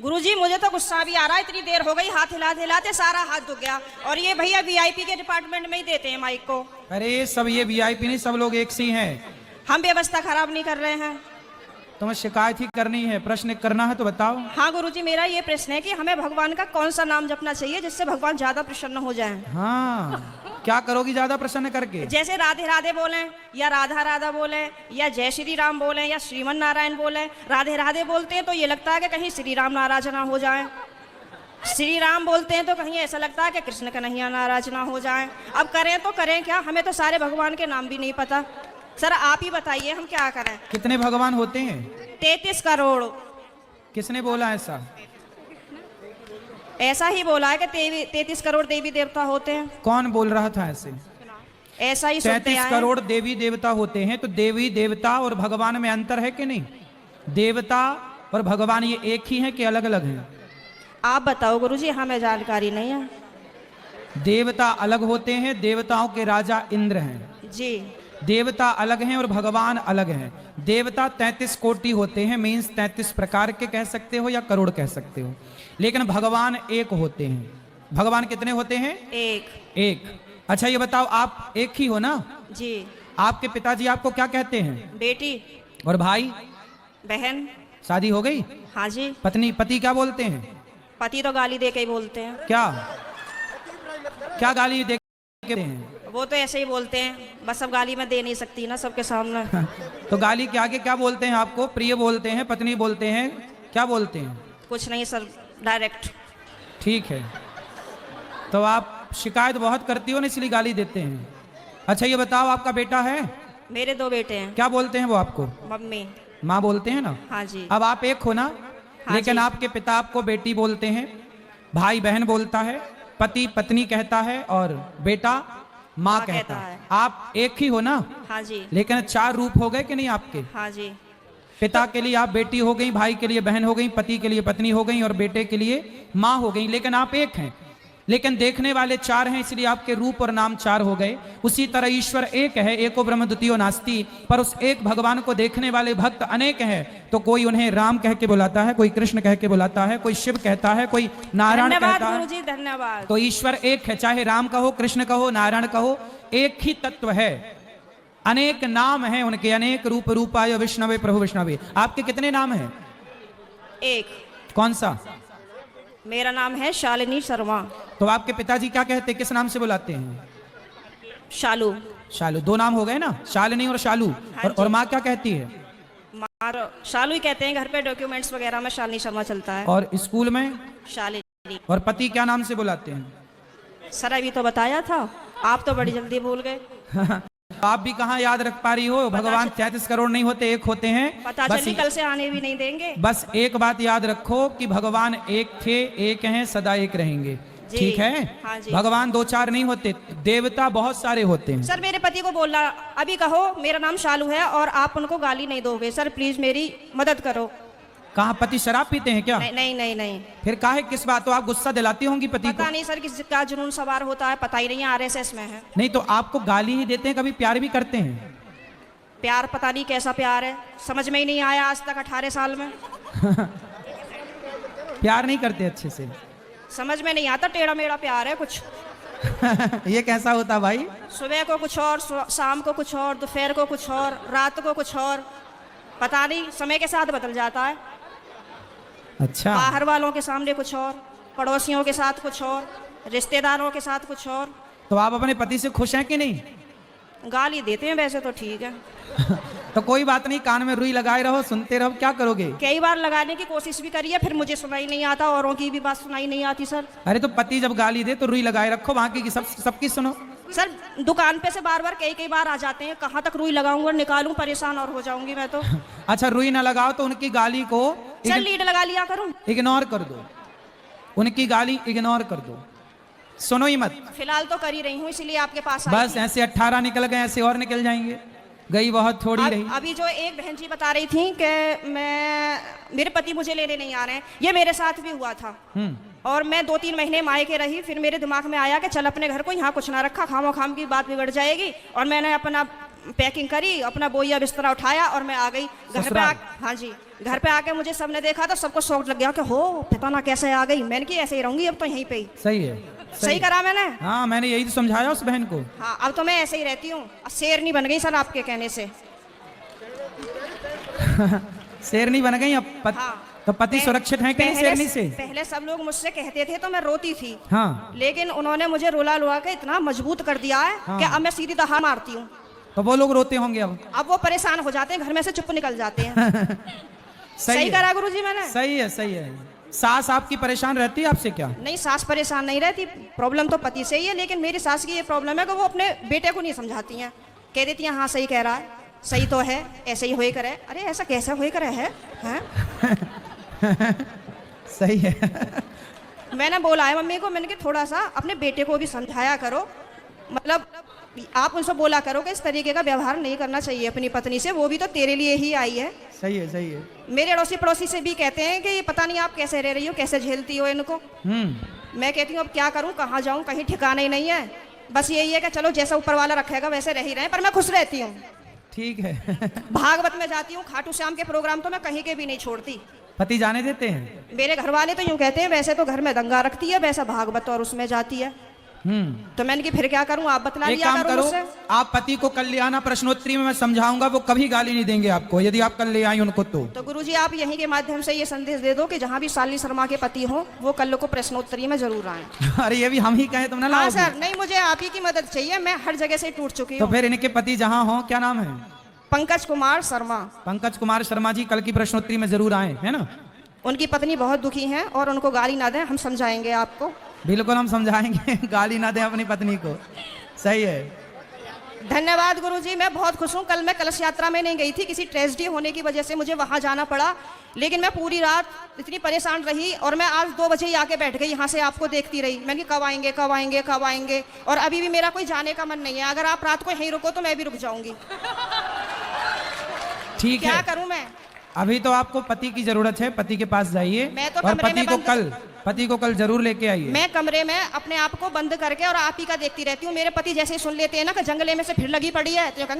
गुरुजी मुझे तो गुस्सा भी आ रहा है, इतनी देर हो गई, हाथ हिलाते हिलाते सारा हाथ दुख गया। और ये भैया वीआईपी के डिपार्टमेंट में ही देते हैं माइक को। अरे सब ये वीआईपी नहीं, सब लोग एक सी हैं। हम व्यवस्था खराब नहीं कर रहे हैं। तुम्हें शिकायत ही करनी है, प्रश्न करना है तो बताओ। हाँ गुरुजी, मेरा ये प्रश्न है कि हमें भगवान का कौन सा नाम जपना चाहिए जिससे भगवान ज्यादा प्रसन्न हो जाएं? हाँ, क्या करोगी ज्यादा प्रसन्न करके? जैसे राधे राधे बोलें, या राधा राधा बोलें, या जय श्री राम बोलें, या श्रीमन नारायण बोलें। राधे राधे बोलते हैं तो ये लगता है कि कहीं श्री राम नाराज ना हो जाएं। श्री राम बोलते हैं तो कहीं ऐसा लगता है कि कृष्ण कन्हैया नाराज ना हो जाएं। अब करें तो करें क्या, हमें तो सारे भगवान के नाम भी नहीं पता। सर आप ही बताइए हम क्या करें। कितने भगवान होते हैं? 33 करोड़। किसने बोला ऐसा? ऐसा ही बोला है कि 33 करोड़ देवी देवता होते हैं। कौन बोल रहा था ऐसे? ऐसा ही 33 करोड़ देवी देवता होते हैं, तो देवी देवता और भगवान में अंतर है कि नहीं? देवता और भगवान ये एक ही है कि अलग अलग हैं? आप बताओ गुरुजी, हमें जानकारी नहीं है। देवता अलग होते हैं, देवताओं के राजा इंद्र हैं जी। देवता अलग हैं और भगवान अलग हैं। देवता 33 कोटि होते हैं, मीन्स 33 प्रकार के कह सकते हो या करोड़ कह सकते हो, लेकिन भगवान एक होते हैं। भगवान कितने होते हैं? एक। अच्छा ये बताओ, आप एक ही हो ना? जी। आपके पिताजी आपको क्या कहते हैं? बेटी। और भाई? बहन। शादी हो गई? हाँ जी। पति क्या बोलते हैं? पति तो गाली दे के ही बोलते हैं। क्या गाली दे के हैं? वो तो ऐसे ही बोलते हैं, बस अब गाली मैं दे नहीं सकती ना सबके सामने। तो गाली के आगे क्या बोलते हैं आपको? प्रिय बोलते हैं, पत्नी बोलते हैं, क्या बोलते हैं? कुछ नहीं सर, डायरेक्ट। ठीक है, तो आप शिकायत बहुत करती हो ना, इसलिए गाली देते हैं। अच्छा ये बताओ, आपका बेटा है? मेरे 2 बेटे हैं। क्या बोलते हैं वो आपको? मम्मी। माँ बोलते हैं ना? हाँ जी। अब आप एक हो ना? हाँ लेकिन जी। आपके पिता आपको बेटी बोलते हैं, भाई बहन बोलता है, पति पत्नी कहता है, और बेटा माँ कहता है। आप एक ही हो ना? हाँ जी। लेकिन 4 रूप हो गए कि नहीं आपके? हाँ जी। पिता के लिए आप बेटी हो गई, भाई के लिए बहन हो गई, पति के लिए पत्नी हो गई, और बेटे के लिए माँ हो गई, लेकिन आप एक हैं। लेकिन देखने वाले 4 हैं, इसलिए आपके रूप और नाम 4 हो गए। उसी तरह ईश्वर एक है, एको ब्रह्म द्वितीयो नास्ति, पर उस एक भगवान को देखने वाले भक्त अनेक हैं। तो कोई उन्हें राम कह के बुलाता है, कोई कृष्ण कह के बुलाता है, कोई शिव कहता है, कोई नारायण कहता है। गुरुजी धन्यवाद। तो ईश्वर एक है, चाहे राम कहो, कृष्ण कहो, नारायण कहो, एक ही तत्व है। अनेक नाम हैं उनके, अनेक रूप रूपाय विष्णवे प्रभु विष्णवे। आपके कितने नाम हैं? एक। कौन सा? मेरा नाम है शालिनी शर्मा। तो आपके पिताजी क्या कहते हैं, किस नाम से बुलाते हैं? शालू। शालू। 2 नाम हो गए ना, शालिनी और शालू। हाँ और माँ क्या कहती है? मार शालू ही कहते हैं, घर पे डॉक्यूमेंट्स वगैरह में शालिनी शर्मा चलता है। और स्कूल में? शालिनी। और पति क्या नाम से बुलाते हैं? सर अभी तो बताया था, आप तो बड़ी जल्दी भूल गए। आप भी कहाँ याद रख पा रही हो? भगवान 33 करोड़ नहीं होते, एक होते हैं। पता चली कल से आने भी नहीं देंगे। बस एक बात याद रखो कि भगवान एक थे, एक हैं, सदा एक रहेंगे। ठीक है? हाँ जी। भगवान 2-4 नहीं होते, देवता बहुत सारे होते हैं। सर मेरे पति को बोलना, अभी कहो मेरा नाम शालू है और आप उनको गाली नहीं दोगे। सर प्लीज मेरी मदद करो। कहाँ पति शराब पीते हैं क्या? नहीं नहीं नहीं। फिर काहे, किस बात? तो आप गुस्सा दिलाती होंगी पति को? पता नहीं सर किसका जुनून सवार होता है, पता ही नहीं, आरएसएस में है। नहीं तो आपको गाली ही देते हैं, कभी प्यार भी करते हैं? प्यार पता नहीं कैसा प्यार है, समझ में ही नहीं आया आज तक 18 साल में। प्यार नहीं करते अच्छे से? समझ में नहीं आता, टेढ़ा मेढ़ा प्यार है कुछ। ये कैसा होता भाई? सुबह को कुछ और, शाम को कुछ और, दोपहर को कुछ और, रात को कुछ और, पता नहीं, समय के साथ बदल जाता है। अच्छा। बाहर वालों के सामने कुछ और, पड़ोसियों के साथ कुछ और, रिश्तेदारों के साथ कुछ और। तो आप अपने पति से खुश हैं कि नहीं? गाली देते हैं वैसे तो ठीक है। तो कोई बात नहीं, कान में रुई लगाए रहो, सुनते रहो, क्या करोगे? कई बार लगाने की कोशिश भी करी है, फिर मुझे सुनाई नहीं आता, औरों की भी बात सुनाई नहीं आती सर। अरे तो पति जब गाली दे तो रुई लगाए रखो, बाकी की सबकी सुनो। सर दुकान पे से बार बार कई बार आ जाते हैं, कहाँ तक रुई लगाऊंगा, निकालूं, परेशान और हो जाऊंगी मैं तो। अच्छा रुई ना लगाओ तो उनकी गाली को सर लीड लगा लिया करूं? इग्नोर कर दो, उनकी गाली इग्नोर कर दो, सुनो ही मत। फिलहाल तो कर ही रही हूँ, इसीलिए आपके पास आई बस थी। ऐसे 18 निकल गए, ऐसे और निकल जाएंगे, गई बहुत थोड़ी रही। अभी जो एक बहन जी बता रही थी कि मेरे पति मुझे लेने नहीं आ रहे हैं, ये मेरे साथ भी हुआ था। और मैं 2-3 महीने मायके रही, फिर मेरे दिमाग में आया कि चल अपने घर को यहाँ कुछ ना रखा, खामो खाम की बात बिगड़ जाएगी। और मैंने अपना पैकिंग करी, अपना बोइया बिस्तरा उठाया और मैं आ गई घर पे। ससुराल। हाँ जी, घर पे आके मुझे सबने देखा तो सबको शौक लग गया कि हो पता ना कैसे आ गई। मैंने कि ऐसे ही रहूंगी अब तो यहीं पे ही। सही है। सही करा मैंने। हाँ, मैंने यही तो समझाया उस बहन को। हाँ, अब तो मैं ऐसे ही रहती हूँ, शेरनी बन गई सर आपके कहने से। शेरनी बन गई अब हाँ। तो पति सुरक्षित है कि नहीं शेरनी से? पहले सब लोग मुझसे कहते थे तो मैं रोती थी। हाँ। लेकिन उन्होंने मुझे रुला लुआ के इतना मजबूत कर दिया है हाँ। कि अब मैं सीधी दहाड़ मारती हूँ। तो वो लोग रोते होंगे अब वो परेशान हो जाते हैं, घर में से चुप निकल जाते हैं। सही है। करा गुरुजी मैंने। सही है, सही है। सास आपकी परेशान रहती है आपसे क्या? नहीं, सास परेशान नहीं रहती, प्रॉब्लम तो पति से ही है। लेकिन मेरी सास की ये प्रॉब्लम है कि वो अपने बेटे को नहीं समझाती हैं। कह देती हैं हाँ सही कह रहा है, सही तो है, ऐसे ही होए करे। अरे ऐसा कैसा होए करे है, हैं? सही है। मैंने बोला है मम्मी को, मैंने कि थोड़ा सा अपने बेटे को भी समझाया करो, मतलब आप उनसे बोला करो कि इस तरीके का व्यवहार नहीं करना चाहिए अपनी पत्नी से, वो भी तो तेरे लिए ही आई है। सही है, सही है। मेरे अड़ोसी पड़ोसी से भी कहते हैं कि ये पता नहीं आप कैसे रह रही हो, कैसे झेलती हो इनको। मैं कहती हूँ अब क्या करूँ, कहाँ जाऊँ, कहीं ठिकाना ही नहीं है। बस यही है कि चलो जैसा ऊपर वाला रखेगा वैसे रह ही रहे, पर मैं खुश रहती हूँ। ठीक है। भागवत में जाती हूँ, खाटू श्याम के प्रोग्राम तो मैं कहीं के भी नहीं छोड़ती। पति जाने देते हैं? मेरे घर वाले तो यूँ कहते हैं वैसे तो घर में दंगा रखती है, वैसा भागवत और उसमें जाती है। तो मैंने कि फिर क्या करूं, आप बतला एक दिया काम करो करो, मुझसे। आप पति को कल ले आना, प्रश्नोत्तरी में मैं समझाऊंगा, वो कभी गाली नहीं देंगे आपको यदि आप कल ले आई उनको तो गुरुजी आप यहीं के माध्यम से ये संदेश दे दो कि जहाँ भी शालिनी शर्मा के पति हो वो कल को प्रश्नोत्तरी में जरूर आए। अरे ये भी हम ही कहें तुम ना हाँ लाओगे? सर, नहीं मुझे आप ही की मदद चाहिए, मैं हर जगह से टूट चुकी तो हूँ। फिर इनके पति जहाँ हो, क्या नाम है? पंकज कुमार शर्मा। पंकज कुमार शर्मा जी कल की प्रश्नोत्तरी में जरूर आए, है ना? उनकी पत्नी बहुत दुखी है और उनको गाली ना दें, हम समझाएंगे आपको। बिल्कुल हम समझाएंगे। गाली ना दें अपनी पत्नी को। सही है। धन्यवाद गुरुजी, मैं बहुत खुश हूँ। कल मैं कलश यात्रा में नहीं गई थी, किसी ट्रेजेडी होने की वजह से मुझे वहाँ जाना पड़ा। लेकिन मैं पूरी रात इतनी परेशान रही और मैं आज 2 बजे ही आके बैठ गई, यहाँ से आपको देखती रही। मैंने कहा कब आएंगे कब आएंगे कब आएंगे, और अभी भी मेरा कोई जाने का मन नहीं है। अगर आप रात को यहीं रुको तो मैं भी रुक जाऊंगी। ठीक है, क्या करूं मैं? अभी तो आपको पति की जरूरत है, पति के पास जाइए मैं तो और कमरे में पति को कल जरूर लेके आइए। मैं कमरे में अपने आप को बंद करके और आप ही का देखती रहती हूँ। मेरे पति जैसे ही सुन लेते हैं ना कि जंगले में से फिर लगी पड़ी है, तो कहेंगे